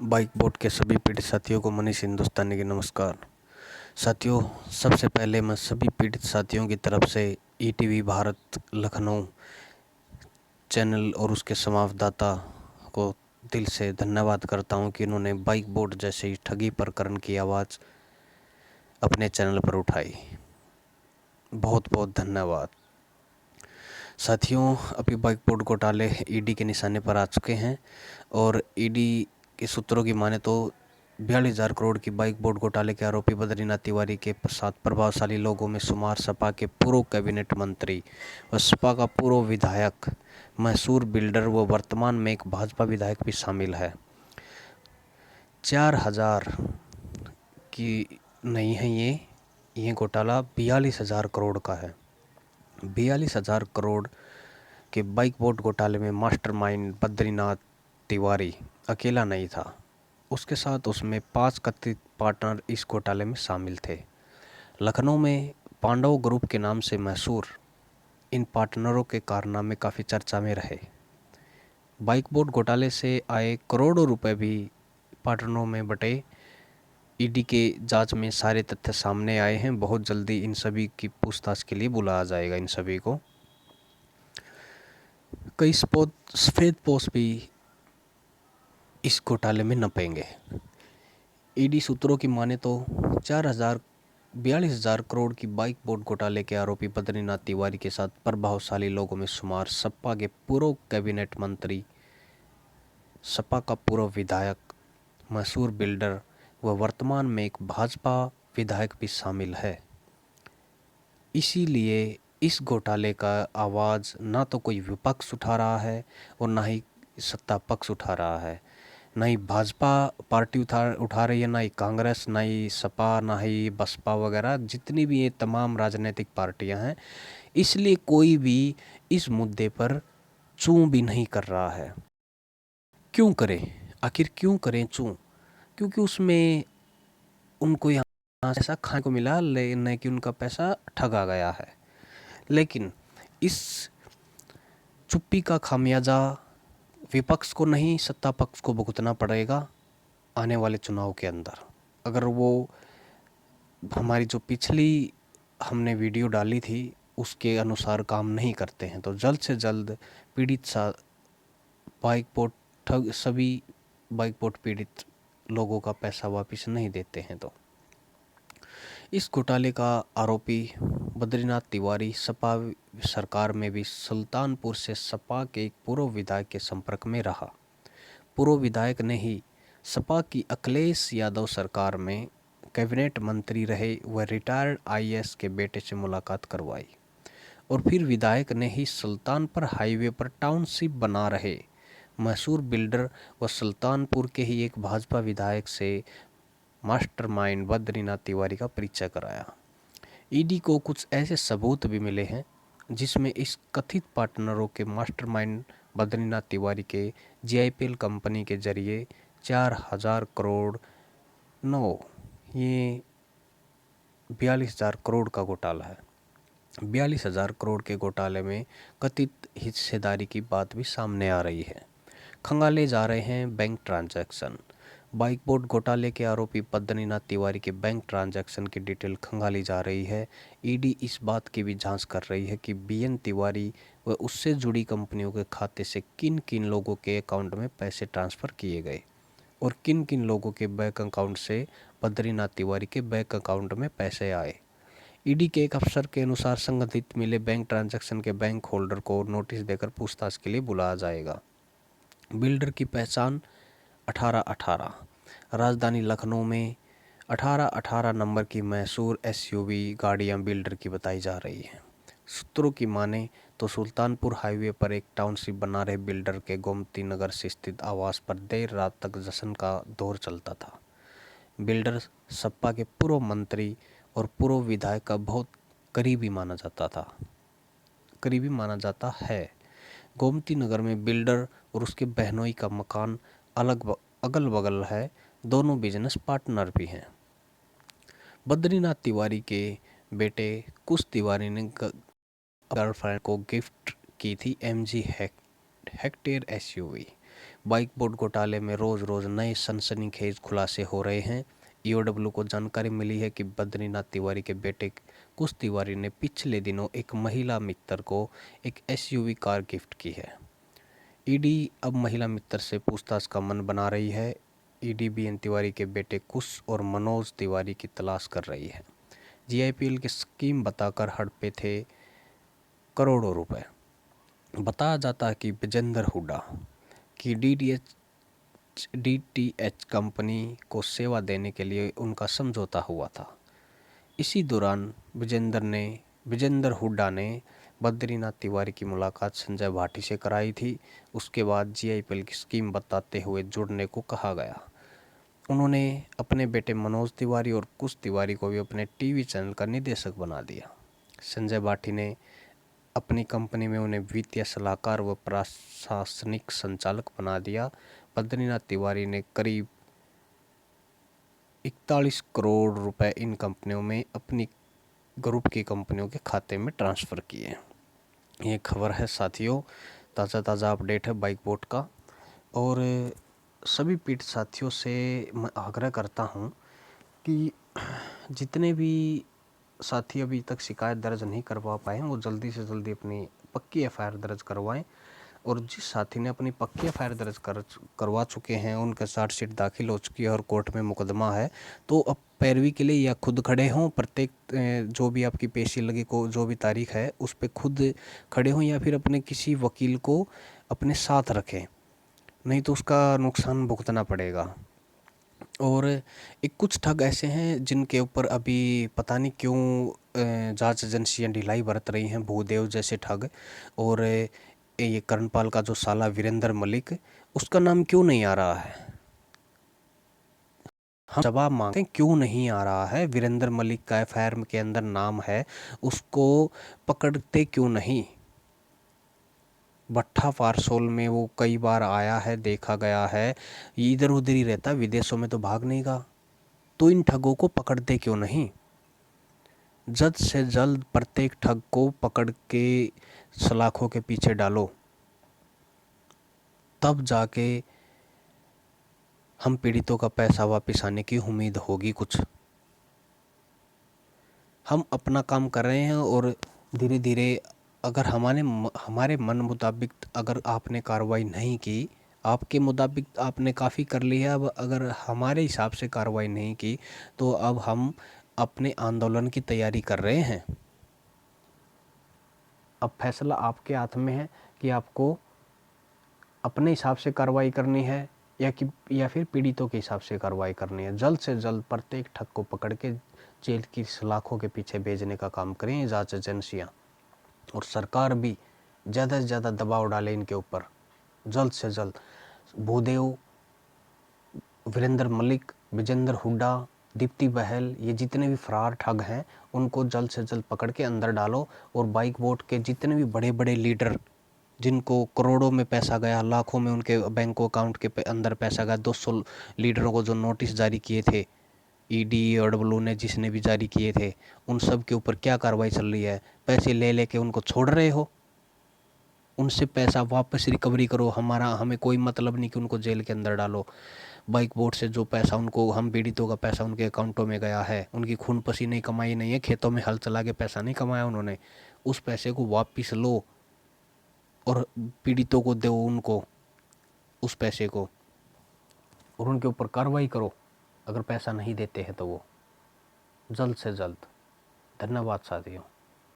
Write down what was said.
Bike boat के सभी पीड़ित साथियों को मनीष हिंदुस्तानी की नमस्कार। साथियों, सबसे पहले मैं सभी पीड़ित साथियों की तरफ से ईटीवी भारत लखनऊ चैनल और उसके संवाददाता को दिल से धन्यवाद करता हूं कि इन्होंने बाइक बोट जैसे ही ठगी प्रकरण की आवाज़ अपने चैनल पर उठाई। बहुत बहुत धन्यवाद। साथियों, अभी बाइक बोट घोटाले ईडी के निशाने पर आ चुके हैं और ईडी के सूत्रों की माने तो 42,000 करोड़ की बाइक बोट घोटाले के आरोपी बद्रीनाथ तिवारी के साथ प्रभावशाली लोगों में शुमार सपा के पूर्व कैबिनेट मंत्री व सपा का पूर्व विधायक मैसूर बिल्डर व वर्तमान में एक भाजपा विधायक भी शामिल है। 4,000 की नहीं है ये घोटाला 42,000 करोड़ का है। 42,000 करोड़ के बाइक बोट घोटाले में मास्टरमाइंड बद्रीनाथ तिवारी अकेला नहीं था, उसके साथ उसमें 5 कथित पार्टनर इस घोटाले में शामिल थे। लखनऊ में पांडव ग्रुप के नाम से मशहूर इन पार्टनरों के कारनामे काफ़ी चर्चा में रहे। बाइक बोट घोटाले से आए करोड़ों रुपए भी पार्टनरों में बटे। ईडी के जांच में सारे तथ्य सामने आए हैं। बहुत जल्दी इन सभी की पूछताछ के लिए बुलाया जाएगा। इन सभी को कई सफ़ेद पोस्ट भी इस घोटाले में नपेंगे। ईडी सूत्रों की माने तो 42,000 करोड़ की बाइक बोट घोटाले के आरोपी बद्रीनाथ तिवारी के साथ प्रभावशाली लोगों में शुमार सपा के पूर्व कैबिनेट मंत्री, सपा का पूर्व विधायक मैसूर बिल्डर व वर्तमान में एक भाजपा विधायक भी शामिल है। इसीलिए इस घोटाले का आवाज़ ना तो कोई विपक्ष उठा रहा है और ना ही सत्ता पक्ष उठा रहा है। ना ही भाजपा पार्टी उठा रही है, ना ही कांग्रेस, ना ही सपा, ना ही बसपा वगैरह जितनी भी ये तमाम राजनीतिक पार्टियां हैं। इसलिए कोई भी इस मुद्दे पर चूं भी नहीं कर रहा है। क्यों करें? आखिर क्यों करें चूं? क्योंकि उसमें उनको यहाँ ऐसा खाने को मिला, लेकिन कि उनका पैसा ठगा गया है। लेकिन इस चुप्पी का खामियाजा विपक्ष को नहीं, सत्ता पक्ष को भुगतना पड़ेगा आने वाले चुनाव के अंदर। अगर वो हमारी जो पिछली हमने वीडियो डाली थी उसके अनुसार काम नहीं करते हैं तो जल्द से जल्द पीड़ित सभी बाइक बोट पीड़ित लोगों का पैसा वापस नहीं देते हैं तो इस घोटाले का आरोपी बद्रीनाथ तिवारी सपा सरकार में भी सुल्तानपुर से सपा के एक पूर्व विधायक के संपर्क में रहा। पूर्व विधायक ने ही सपा की अखिलेश यादव सरकार में कैबिनेट मंत्री रहे व रिटायर्ड आईएएस के बेटे से मुलाकात करवाई और फिर विधायक ने ही सुल्तानपुर हाईवे पर टाउनशिप बना रहे मैसूर बिल्डर व सुल्तानपुर के ही एक भाजपा विधायक से मास्टरमाइंड बद्रीनाथ तिवारी का परिचय कराया। ईडी को कुछ ऐसे सबूत भी मिले हैं जिसमें इस कथित पार्टनरों के मास्टरमाइंड बद्रीनाथ तिवारी के जीआईपीएल कंपनी के जरिए 4,000 करोड़ ये 42,000 करोड़ का घोटाला है। 42,000 करोड़ के घोटाले में कथित हिस्सेदारी की बात भी सामने आ रही है। खंगाले जा रहे हैं बैंक ट्रांजैक्शन। बाइक बोट घोटाले के आरोपी बद्रीनाथ तिवारी के बैंक ट्रांजैक्शन की डिटेल खंगाली जा रही है। ईडी इस बात की भी जांच कर रही है कि बीएन तिवारी व उससे जुड़ी कंपनियों के खाते से किन किन लोगों के अकाउंट में पैसे ट्रांसफ़र किए गए और किन किन लोगों के बैंक अकाउंट से बद्रीनाथ तिवारी के बैंक अकाउंट में पैसे आए। ईडी के एक अफसर के अनुसार संगठित मिले बैंक ट्रांजैक्शन के बैंक होल्डर को नोटिस देकर पूछताछ के लिए बुलाया जाएगा। बिल्डर की पहचान 1818 राजधानी लखनऊ में 1818 नंबर की मैसूर एसयूवी गाड़ियां बिल्डर की बताई जा रही हैं। सूत्रों की माने तो सुल्तानपुर हाईवे पर एक टाउनशिप बना रहे बिल्डर के गोमती नगर से स्थित आवास पर देर रात तक जश्न का दौर चलता था। बिल्डर सपा के पूर्व मंत्री और पूर्व विधायक का बहुत करीबी माना जाता है। गोमती नगर में बिल्डर और उसके बहनोई का मकान अगल बगल है। दोनों बिजनेस पार्टनर भी हैं। बद्रीनाथ तिवारी के बेटे कुश तिवारी ने गर्लफ्रेंड को गिफ्ट की थी MG hectare SUV. Bike board घोटाले में रोज़ रोज़ नए सनसनीखेज खुलासे हो रहे हैं। ईओडब्ल्यू को जानकारी मिली है कि बद्रीनाथ तिवारी के बेटे कुश तिवारी ने पिछले दिनों एक महिला मित्र को एक एसयूवी कार गिफ्ट की है। ईडी अब महिला मित्र से पूछताछ का मन बना रही है। ईडी बीएन तिवारी के बेटे कुश और मनोज तिवारी की तलाश कर रही है। जीआईपीएल की स्कीम बताकर हड़पे थे करोड़ों रुपए। बताया जाता है कि विजेंद्र हुड्डा की डीटीएच कंपनी को सेवा देने के लिए उनका समझौता हुआ था। इसी दौरान विजेंद्र हुड्डा ने बद्रीनाथ तिवारी की मुलाकात संजय भाटी से कराई थी। उसके बाद जीआईपीएल की स्कीम बताते हुए जुड़ने को कहा गया। उन्होंने अपने बेटे मनोज तिवारी और कुश तिवारी को भी अपने टीवी चैनल का निदेशक बना दिया। संजय भाटी ने अपनी कंपनी में उन्हें वित्तीय सलाहकार व प्रशासनिक संचालक बना दिया। बद्रीनाथ तिवारी ने करीब 41 करोड़ रुपए इन कंपनियों में अपनी ग्रुप की कंपनियों के खाते में ट्रांसफ़र किए। ये खबर है साथियों, ताज़ा अपडेट है बाइक बोर्ड का। और सभी पीड़ित साथियों से मैं आग्रह करता हूँ कि जितने भी साथी अभी तक शिकायत दर्ज नहीं करवा पाए हैं वो जल्दी से जल्दी अपनी पक्की एफआईआर दर्ज करवाएं। और जिस साथी ने अपनी पक्की एफआईआर दर्ज करवा चुके हैं उनका चार्जशीट दाखिल हो चुकी है और कोर्ट में मुकदमा है, तो अब पैरवी के लिए या खुद खड़े हों, प्रत्येक जो भी आपकी पेशी लगी को जो भी तारीख है उस पर खुद खड़े हों या फिर अपने किसी वकील को अपने साथ रखें, नहीं तो उसका नुकसान भुगतना पड़ेगा। और एक कुछ ठग ऐसे हैं जिनके ऊपर अभी पता नहीं क्यों जांच एजेंसियां ढिलाई बरत रही हैं, भूदेव जैसे ठग। और ये कर्णपाल का जो साला वीरेंद्र मलिक, उसका नाम क्यों नहीं आ रहा है? हम जवाब मांगते हैं क्यों नहीं आ रहा है। वीरेंद्र मलिक का एफआईआर के अंदर नाम है, उसको पकड़ते क्यों नहीं? भट्ठा पारसोल में वो कई बार आया है, देखा गया है, इधर उधर ही रहता, विदेशों में तो भाग नहीं गया। तो इन ठगों को पकड़ते क्यों नहीं? जल्द से जल्द प्रत्येक ठग को पकड़ के सलाखों के पीछे डालो, तब जाके हम पीड़ितों का पैसा वापस आने की उम्मीद होगी कुछ। हम अपना काम कर रहे हैं और धीरे धीरे अगर हमारे मन मुताबिक अगर आपने कार्रवाई नहीं की, आपके मुताबिक आपने काफ़ी कर ली है, अब अगर हमारे हिसाब से कार्रवाई नहीं की तो अब हम अपने आंदोलन की तैयारी कर रहे हैं। अब फैसला आपके हाथ में है कि आपको अपने हिसाब से कार्रवाई करनी है या फिर पीड़ितों के हिसाब से कार्रवाई करनी है। जल्द से जल्द प्रत्येक ठग को पकड़ के जेल की सलाखों के पीछे भेजने का काम करें जांच एजेंसियां, और सरकार भी ज़्यादा से ज़्यादा दबाव डाले इनके ऊपर। जल्द से जल्द भूदेव, वीरेंद्र मलिक, विजेंद्र हुड्डा, दीप्ति बहल, ये जितने भी फरार ठग हैं उनको जल्द से जल्द पकड़ के अंदर डालो। और बाइक बोर्ड के जितने भी बड़े बड़े लीडर जिनको करोड़ों में पैसा गया, लाखों में उनके बैंक अकाउंट के अंदर पैसा गया, 200 लीडरों को जो नोटिस जारी किए थे ईडी और डब्ल्यू ने, जिसने भी जारी किए थे, उन सब के ऊपर क्या कार्रवाई चल रही है? पैसे ले लेके उनको छोड़ रहे हो, उनसे पैसा वापस रिकवरी करो। हमें कोई मतलब नहीं कि उनको जेल के अंदर डालो। बाइक बोर्ड से जो पैसा उनको, हम पीड़ितों का पैसा उनके अकाउंटों में गया है, उनकी खून पसीने कमाई नहीं है, खेतों में हल चला के पैसा नहीं कमाया उन्होंने, उस पैसे को वापस लो और पीड़ितों को दो उनको उस पैसे को, और उनके ऊपर कार्रवाई करो अगर पैसा नहीं देते हैं तो वो, जल्द से जल्द। धन्यवाद साथियों।